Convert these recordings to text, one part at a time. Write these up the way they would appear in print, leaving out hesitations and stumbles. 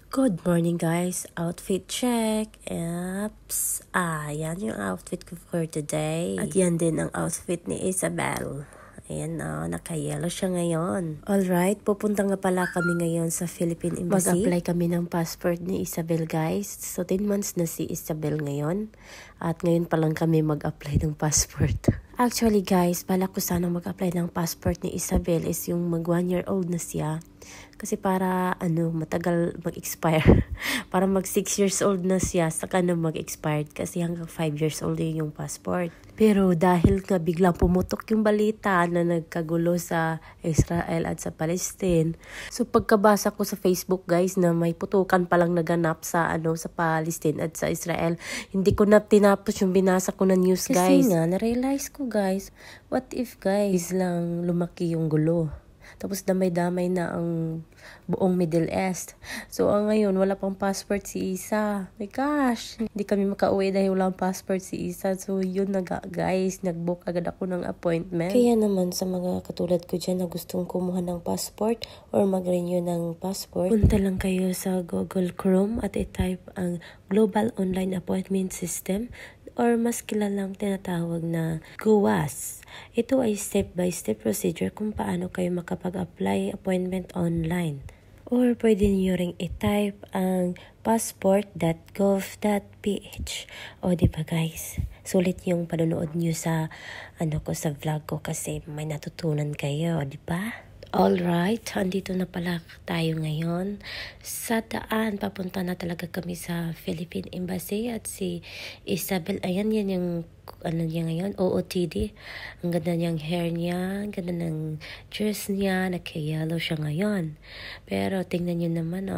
Good morning guys, outfit check. Oops. Yan yung outfit ko for today. At yan din ang outfit ni Isabel. Ayan naka-yellow siya ngayon. Alright, pupunta nga pala kami ngayon sa Philippine Embassy. Mag-apply kami ng passport ni Isabel guys. So 10 months na si Isabel ngayon. At ngayon pa lang kami mag-apply ng passport. Actually guys, bala ko sana mag-apply ng passport ni Isabel is yung mag 1 year old na siya. Kasi para matagal mag-expire. Para mag 6 years old na siya saka na mag-expired kasi hanggang 5 years old yung passport. Pero dahil nga biglang pumutok yung balita na nagkagulo sa Israel at sa Palestine. So pagkabasa ko sa Facebook guys na may putukan palang naganap sa sa Palestine at sa Israel, hindi ko na tinapos yung binasa ko na news guys. Kasi nga na-realize ko guys, what if guys lang lumaki yung gulo? Tapos damay-damay na ang buong Middle East. So ngayon wala pang passport si Isa. My gosh, hindi kami makauwi dahil wala pang passport si Isa. So yun na guys, nag-book agad ako ng appointment. Kaya naman sa mga katulad ko dyan na gustong kumuha ng passport or mag-renew ng passport, punta lang kayo sa Google Chrome at i-type ang Global Online Appointment System or mas kilalang tinatawag na GOAS. Ito ay step-by-step procedure kung paano kayo makapag-apply appointment online. Or pwede niyo ring i-type ang passport.gov.ph. O diba guys? Sulit yung panonood niyo sa ko sa vlog ko kasi may natutunan kayo, diba? Alright, andito na pala tayo ngayon sa daan. Papunta na talaga kami sa Philippine Embassy at si Isabel, ayan yan yung niya ngayon, OOTD. Ang ganda niyang hair niya, ang ganda ng dress niya, naka-yellow siya ngayon. Pero tingnan niyo naman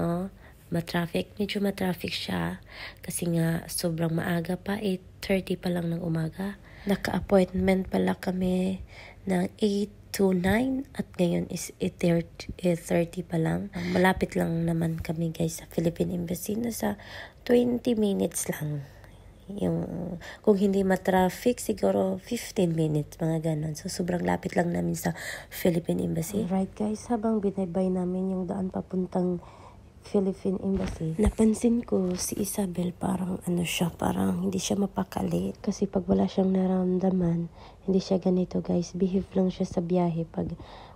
medyo matraffic siya kasi nga sobrang maaga pa, 8:30 pa lang ng umaga. Naka-appointment pala kami ng 8 to 9 at ngayon is 8:30 pa lang. Malapit lang naman kami guys sa Philippine Embassy. Nasa 20 minutes lang. Kung hindi matraffic, siguro 15 minutes, mga ganon. So, sobrang lapit lang namin sa Philippine Embassy. Alright guys, habang binaybay namin yung daan papuntang Philippine Embassy, napansin ko si Isabel parang parang hindi siya mapakali. Kasi pag wala siyang naramdaman, hindi siya ganito guys. Behave lang siya sa biyahe pag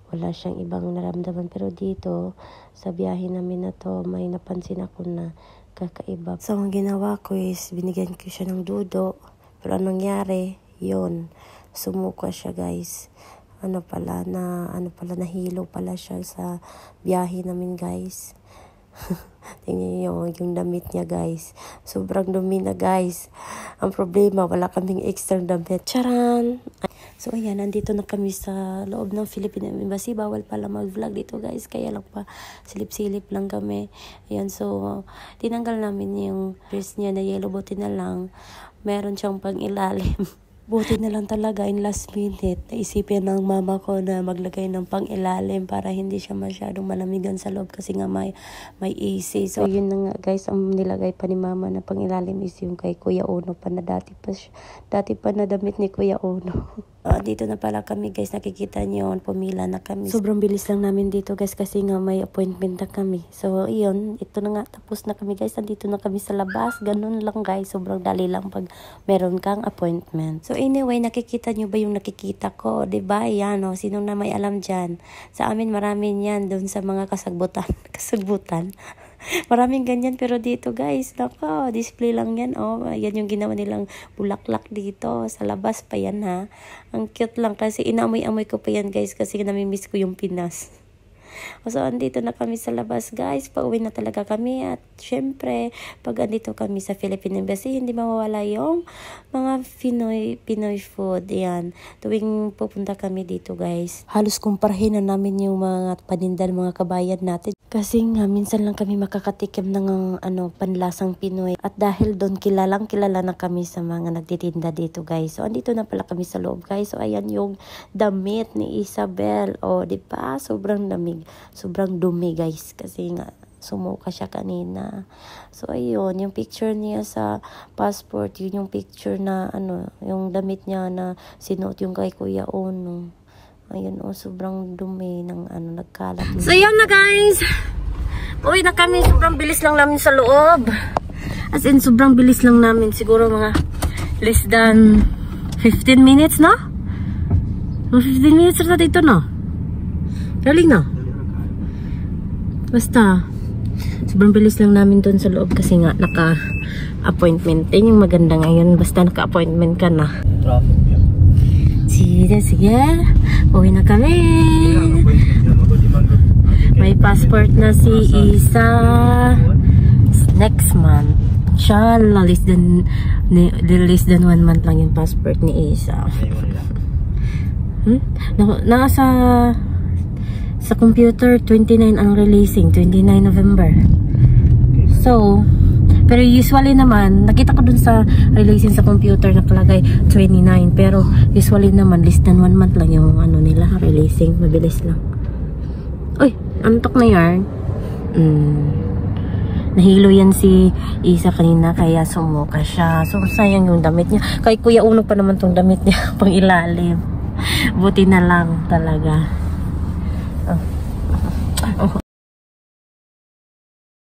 wala siyang ibang naramdaman. Pero dito, sa biyahe namin na to, may napansin ako na kakaiba. So, ang ginawa ko is, binigyan ko siya ng dudo. Pero anong nangyari? Yun. Sumuka siya guys. Nahilo pala siya sa biyahe namin guys. Tingnan niyo yung damit niya guys. Sobrang dumi na guys. Ang problema, wala kaming extra damit. Charan! So ayan, nandito na kami sa loob ng Philippine Embassy. Bawal pala mag-vlog dito guys. Kaya lang pa, silip-silip lang kami. Ayan, so tinanggal namin yung dress niya na yellow, buti na lang. Meron siyang pang-ilalim. Buti na lang talaga in last minute, naisipin ng mama ko na maglagay ng pang-ilalim para hindi siya masyadong malamigan sa loob kasi nga may AC. So yun na nga guys, ang nilagay pa ni mama na pang-ilalim is yung kay Kuya Ono pa na dati pa na damit ni Kuya Ono. Dito na pala kami guys, nakikita niyo, pumila na kami. Sobrang bilis lang namin dito guys kasi nga may appointment na kami. So yun, ito na nga, tapos na kami guys, nandito na kami sa labas. Ganun lang guys, sobrang dali lang pag meron kang appointment. So anyway, nakikita niyo ba yung nakikita ko? Diba? Yan sino na may alam dyan? Sa amin marami yan doon sa mga kasagbutan. Maraming ganyan, pero dito guys, nako, display lang yan. Yan yung ginawa nilang bulaklak dito. Sa labas pa yan ha. Ang cute lang kasi inamoy-amoy ko pa yan guys kasi namimiss ko yung Pinas. So, andito na kami sa labas guys. Pauwi na talaga kami. At syempre, pag andito kami sa Philippine Embassy, hindi mawawala yung mga Pinoy food. Yan. Tuwing pupunta kami dito guys, halos kumparahin na namin yung mga panindan, mga kabayan natin. Kasi nga, minsan lang kami makakatikim ng panlasang Pinoy. At dahil doon, kilala na kami sa mga nagtitinda dito guys. So, andito na pala kami sa loob guys. So, ayan yung damit ni Isabel. Diba? Sobrang lamig. Sobrang dumi guys. Kasi nga, sumuka siya kanina. So, ayun. Yung picture niya sa passport, yun yung picture na, yung damit niya na sinuot yung kay Kuya Ono. Ayun sobrang dumi ng nagkalat. So, yun na guys. Uwi na kami. Sobrang bilis lang namin sa loob. As in, sobrang bilis lang namin. Siguro mga less than 15 minutes, no? 15 minutes na dito, no? Galing, no? Basta, sobrang bilis lang namin doon sa loob kasi nga naka-appointment. Yan yung maganda ngayon. Basta naka-appointment ka na. Sige. Uwi na kami. May passport na si Isa. Next month. Inshallah, less than 1 month lang yung passport ni Isa. Sa computer, 29 ang releasing. 29 November. So, pero usually naman, nakita ko dun sa releasing sa computer nakalagay 29. Pero usually naman, less than 1 month lang yung ano nila, releasing. Mabilis lang. Uy, antok na yarn. Nahilo yan si Isa kanina, kaya sumuka siya. So, sayang yung damit niya. Kay Kuya Uno pa naman tong damit niya, pang ilalim. Buti na lang talaga.